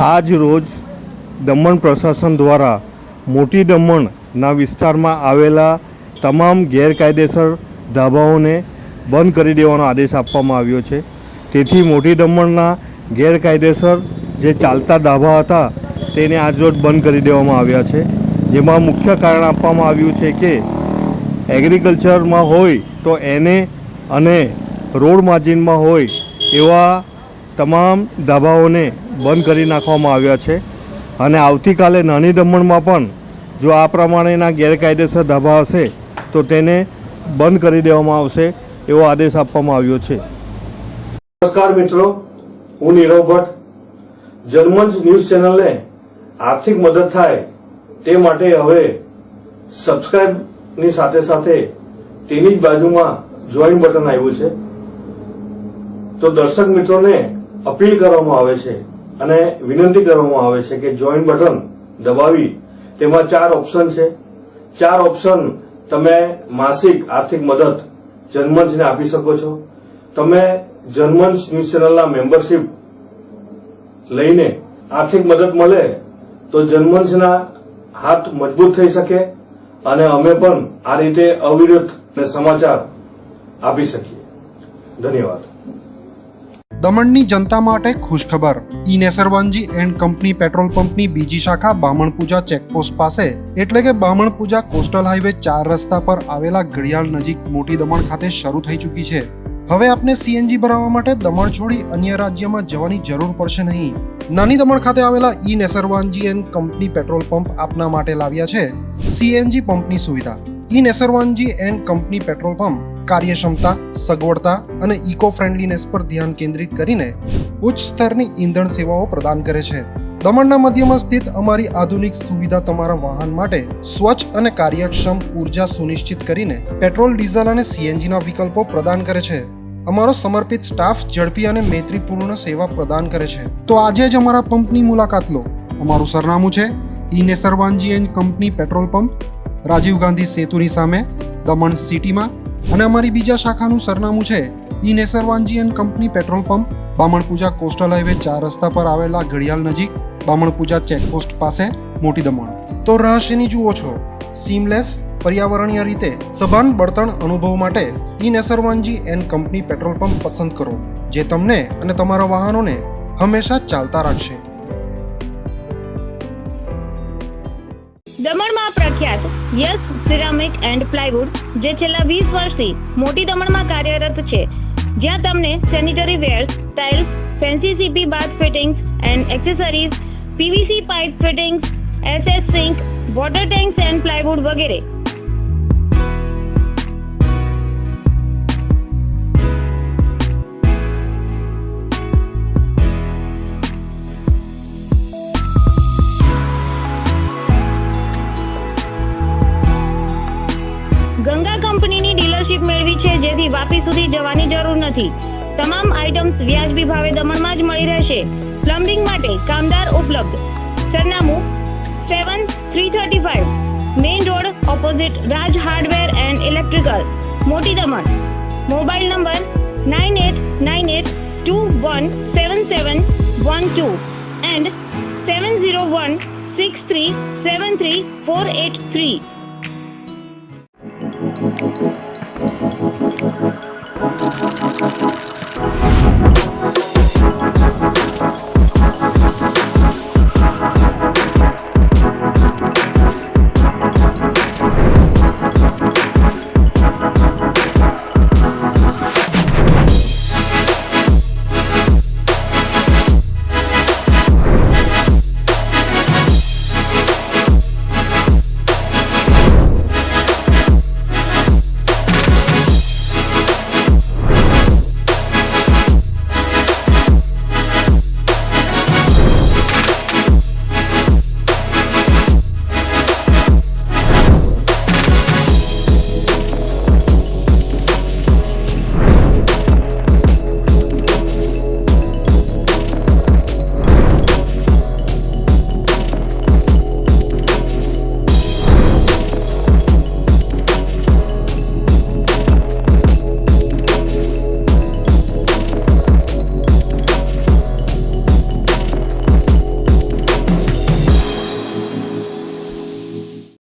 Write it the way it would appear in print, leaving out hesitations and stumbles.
આજ રોજ દમણ પ્રશાસન દ્વારા મોટી દમણના વિસ્તારમાં આવેલા તમામ ગેરકાયદેસર ધાબાઓને બંધ કરી દેવાનો આદેશ આપવામાં આવ્યો છે. તેથી મોટી દમણના ગેરકાયદેસર જે ચાલતા ધાબા હતા તેને આજરોજ બંધ કરી દેવામાં આવ્યા છે. જેમાં મુખ્ય કારણ આપવામાં આવ્યું છે કે એગ્રીકલ્ચરમાં હોય તો એને અને રોડ માર્જિનમાં હોય એવા તમામ ધાબાઓને બંધ કરી નાખવામાં આવ્યા છે. અને આવતીકાલે નાની દમણમાં પણ જો આ પ્રમાણેના ગેરકાયદેસર ધાબા હશે તો તેને બંધ કરી દેવામાં આવશે એવો આદેશ આપવામાં આવ્યો છે. નમસ્કાર મિત્રો, હું નીરવ ભટ્ટ. જનમંચ ન્યૂઝ ચેનલને આર્થિક મદદ થાય તે માટે હવે સબસ્ક્રાઇબની સાથે સાથે તેની જ બાજુમાં જોઈન બટન આવ્યું છે. તો દર્શક મિત્રોને અપીલ કરવામાં આવે છે અને વિનંતી કરવામાં આવે છે કે જોઈન બટન દબાવી તેમાં 4 ઓપ્શન છે. 4 ઓપ્શન તમે માસિક આર્થિક મદદ જનમંચને આપી શકો છો. તમે જનમંચ ન્યૂઝ ચેનલના મેમ્બરશીપ લઈને આર્થિક મદદ મળે તો જનમંચના હાથ મજબૂત થઈ શકે અને અમે પણ આ રીતે અવિરત સમાચાર આપી શકીએ. ધન્યવાદ. દમણની જનતા માટે ખુશખબર. ઈ નેસરવાનજી એન્ડ કંપની પેટ્રોલ પંપની બીજી શાખા બામણપૂજા ચેકપોસ્ટ પાસે એટલે કે બામણપૂજા કોસ્ટલ હાઈવે 4 રસ્તા પર આવેલા ઘડિયાળ નજીક મોટી દમણ ખાતે શરૂ થઈ ચૂકી છે. હવે આપને સીએનજી ભરાવવા માટે દમણ છોડી અન્ય રાજ્યમાં જવાની જરૂર પડશે નહીં. નાની દમણ ખાતે આવેલા E Nesarwanji and company petrol pump આપના માટે લાવ્યા છે સીએનજી પંપની સુવિધા. E Nesarwanji and company petrol pump કાર્યક્ષમતા, સગવડતા અને ઇકો ફ્રેન્ડલીનેસ પર ધ્યાન કેન્દ્રિત કરીને ઉચ્ચ સ્તરની ઈંધણ સેવાઓ પ્રદાન કરે છે. દમણના મધ્યમાં સ્થિત અમારી આધુનિક સુવિધા તમારા વાહન માટે સ્વચ્છ અને કાર્યક્ષમ ઉર્જા સુનિશ્ચિત કરીને પેટ્રોલ, ડીઝલ અને સીએનજીના વિકલ્પો પ્રદાન કરે છે. અમારો સમર્પિત સ્ટાફ ઝડપી અને મૈત્રીપૂર્ણ સેવા પ્રદાન કરે છે. તો આજે જ અમારા પંપની મુલાકાત લો. અમારું સરનામું છે E Nesarwanji and company petrol pump, Rajiv Gandhi સેતુની સામે, દમણ સિટીમાં. અને અમારી બીજા શાખાનું સરનામું છે E Nesarwanji and company petrol pump, Bamanpuja coastal highway 4 રસ્તા પર આવેલા ઘડિયાળ નજીક, બામણપૂજા ચેકપોસ્ટ પાસે, મોટી દમણ. તો રહસ્યની જુઓ છો. સીમલેસ, પર્યાવરણીય રીતે સભાન બળતણ અનુભવ માટે E Nesarwanji and company petrol pump પસંદ કરો, જે તમને અને તમારા વાહનોને હંમેશા ચાલતા રાખશે. દમણમાં પ્રખ્યાત યસ સિરામિક એન્ડ પ્લાયવુડ, જે છેલ્લા 20 વર્ષથી મોટી દમણમાં કાર્યરત છે, જ્યાં તમને sanitary wares, tiles, fancy CP bath fittings and accessories, PVC pipe fittings, SS sink, water tanks and plywood વગેરે. ગંગા કંપનીની ડીલરશીપ મેળવી છે, જેથી વાપી સુધી જવાની જરૂર નથી. તમામ આઇટમ્સ વ્યાજબી ભાવે દમણમાં જ મળી રહેશે. પ્લમ્બિંગ માટે કામદાર ઉપલબ્ધ. સરનામું 7335 main road opposite Raj hardware and electrical, મોટી દમણ. Mobile number 9898217712 and 7016373483.